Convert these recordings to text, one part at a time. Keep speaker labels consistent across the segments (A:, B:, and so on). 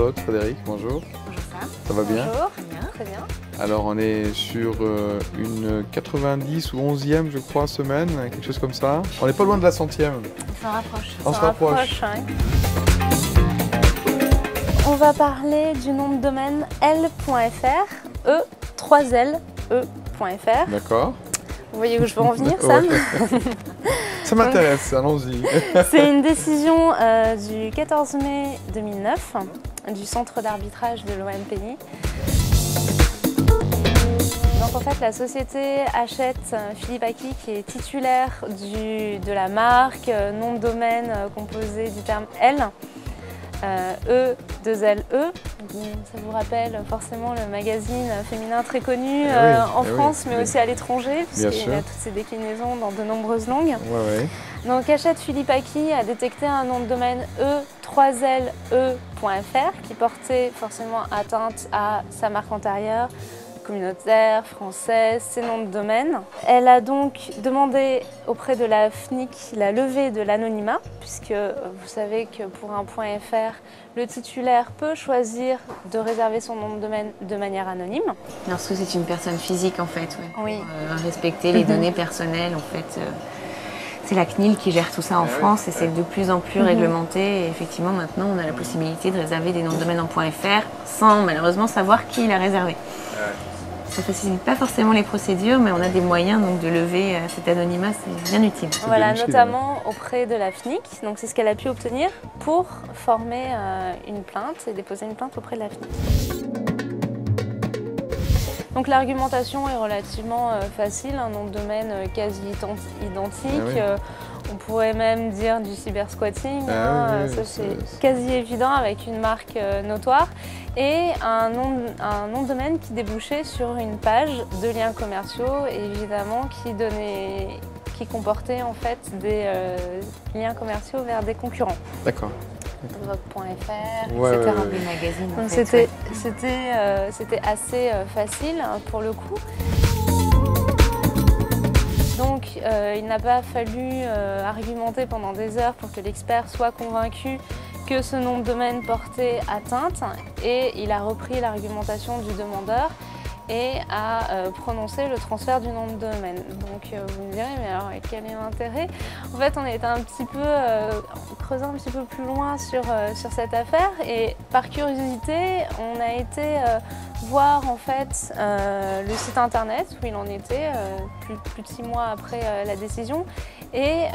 A: Charlotte, Frédéric, bonjour.
B: Bonjour Sam.
A: Ça va bien?
B: Bonjour, très bien.
A: Alors on est sur une 90 ou 11e je crois semaine, quelque chose comme ça. On n'est pas loin de la 100e.
B: On s'en rapproche.
A: On se rapproche.
B: Ouais. On va parler du nom de domaine l.fr, e3le.fr.
A: D'accord.
B: Vous voyez où je veux en venir, Sam?
A: Ça m'intéresse, allons-y.
B: C'est une décision du 14 mai 2009 du centre d'arbitrage de l'OMPI. Donc en fait la société achète Philippe Aki qui est titulaire de la marque, nom de domaine composé du terme L, E2LE. Ça vous rappelle forcément le magazine féminin très connu en France mais aussi à l'étranger puisqu'il a toutes ses déclinaisons dans de nombreuses langues. Donc Hachette Philippe Aki a détecté un nom de domaine e3le.fr qui portait forcément atteinte à sa marque antérieure, communautaire, française, ses noms de domaine. Elle a donc demandé auprès de la FNIC la levée de l'anonymat, puisque vous savez que pour un .fr, le titulaire peut choisir de réserver son nom de domaine de manière anonyme.
C: Lorsque c'est une personne physique en fait,
B: oui.
C: Pour respecter les données personnelles en fait. C'est la CNIL qui gère tout ça en France et c'est de plus en plus réglementé. Et effectivement, maintenant, on a la possibilité de réserver des noms de domaine en .fr sans malheureusement savoir qui l'a réservé. Ça ne facilite pas forcément les procédures, mais on a des moyens donc, de lever cet anonymat, c'est bien utile.
B: Voilà, notamment auprès de la FNIC, donc c'est ce qu'elle a pu obtenir pour former une plainte et déposer une plainte auprès de la FNIC. Donc l'argumentation est relativement facile, un nom de domaine quasi identique. On pourrait même dire du cybersquatting, ça c'est quasi évident avec une marque notoire. Et un nom de domaine qui débouchait sur une page de liens commerciaux, évidemment qui comportait en fait des liens commerciaux vers des concurrents.
A: D'accord.
B: Vogue.fr, etc.
C: Donc
B: c'était assez facile pour le coup. Donc il n'a pas fallu argumenter pendant des heures pour que l'expert soit convaincu que ce nom de domaine portait atteinte et il a repris l'argumentation du demandeur et a prononcé le transfert du nom de domaine. Donc vous me direz, mais alors quel est l'intérêt? En fait, on a été un petit peu creusé un petit peu plus loin sur cette affaire et par curiosité, on a été voir en fait le site internet où il en était plus de 6 mois après la décision. Et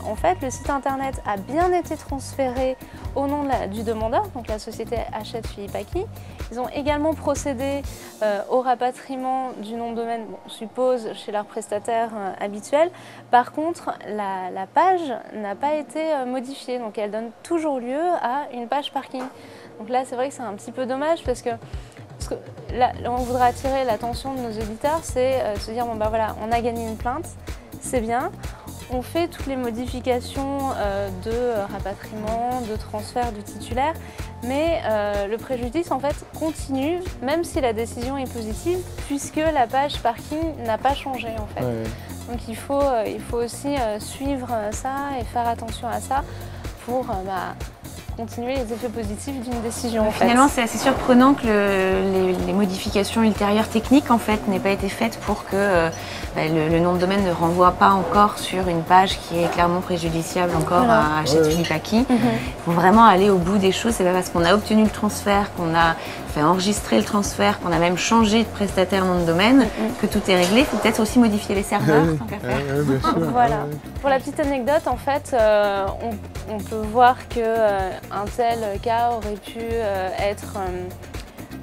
B: en fait, le site internet a bien été transféré au nom du demandeur, donc la société Hachette Philippe Aki. Ils ont également procédé au rapatriement du nom de domaine, on suppose, chez leur prestataire habituel. Par contre, la page n'a pas été modifiée, donc elle donne toujours lieu à une page parking. Donc là, c'est vrai que c'est un petit peu dommage parce que là, on voudrait attirer l'attention de nos auditeurs, c'est se dire, bon bah voilà, on a gagné une plainte, c'est bien. On fait toutes les modifications de rapatriement, de transfert du titulaire, mais le préjudice en fait continue, même si la décision est positive, puisque la page parking n'a pas changé en fait. Donc il faut aussi suivre ça et faire attention à ça pour continuer les effets positifs d'une décision.
C: Finalement, c'est assez surprenant que les modifications ultérieures techniques en fait n'aient pas été faites pour que le nom de domaine ne renvoie pas encore sur une page qui est clairement préjudiciable encore à Hachette Philippe Aki. Il faut vraiment aller au bout des choses. C'est pas parce qu'on a obtenu le transfert, qu'on a fait enregistrer le transfert, qu'on a même changé de prestataire nom de domaine, que tout est réglé. Il faut peut-être aussi modifier les serveurs tant qu'à faire.
B: Voilà. Pour la petite anecdote, en fait, on peut voir qu'un tel cas aurait pu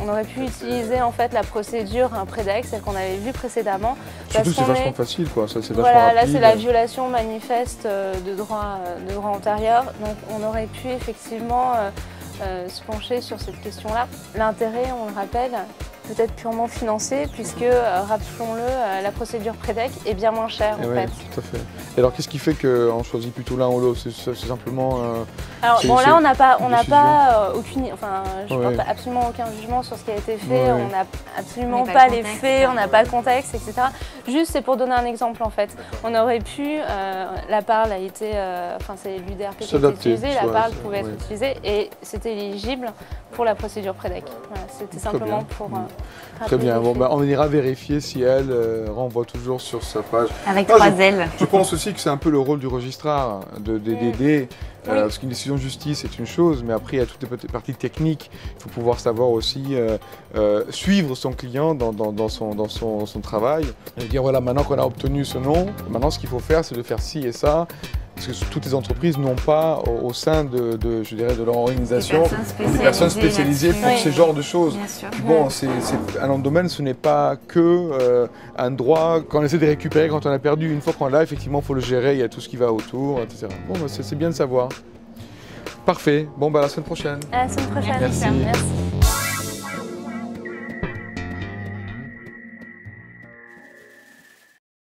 B: on aurait pu utiliser en fait la procédure Prédex, celle qu'on avait vue précédemment.
A: Surtout c'est vachement facile quoi, ça c'est vachement
B: voilà,
A: rapide.
B: Là c'est la violation manifeste de droit antérieur, donc on aurait pu effectivement se pencher sur cette question-là. L'intérêt, on le rappelle, peut-être purement financier, puisque, rappelons-le, la procédure Prédec est bien moins chère en fait.
A: Tout à fait. Et alors qu'est-ce qui fait qu'on choisit plutôt l'un ou l'autre? C'est simplement...
B: Alors bon, là on n'a pas aucune... Enfin, je
A: Ouais.
B: porte absolument aucun jugement sur ce qui a été fait,
A: Ouais.
B: on n'a absolument
C: On n'a
B: pas
C: le
B: les
C: contexte,
B: faits, on n'a pas le contexte, etc. Juste c'est pour donner un exemple en fait. On aurait pu, la parle a été... Enfin c'est l'UDRP qui a été
A: S'adapter,
B: utilisée, la
A: soit-
B: parle pouvait être
A: ouais.
B: utilisée et c'était éligible pour la procédure Prédec. Voilà, c'était
A: Très
B: simplement
A: bien.
B: pour...
A: Très
B: rappeler
A: bien,
B: les
A: bon,
B: faits.
A: bah, on ira vérifier si elle renvoie toujours sur sa page.
C: Avec
A: Ah,
C: 3 ailes.
A: Je pense aussi que c'est un peu le rôle du registrar d'aider, parce qu'une décision de justice c'est une chose, mais après il y a toutes les parties techniques. Il faut pouvoir savoir aussi suivre son client dans son travail et dire voilà, maintenant qu'on a obtenu ce nom, maintenant ce qu'il faut faire c'est de faire ci et ça. Parce que toutes les entreprises n'ont pas au sein je dirais, de leur organisation des personnes spécialisées pour
B: là-dessus.
A: ce genre de choses.
C: Bien sûr.
A: Puis bon, un nom de domaine, ce n'est pas que un droit qu'on essaie de récupérer quand on a perdu. Une fois qu'on l'a, effectivement, il faut le gérer, il y a tout ce qui va autour, etc. Bon, bah, c'est bien de savoir. Parfait. Bon, bah, à la semaine prochaine.
B: À la semaine prochaine.
A: Merci.
B: Merci.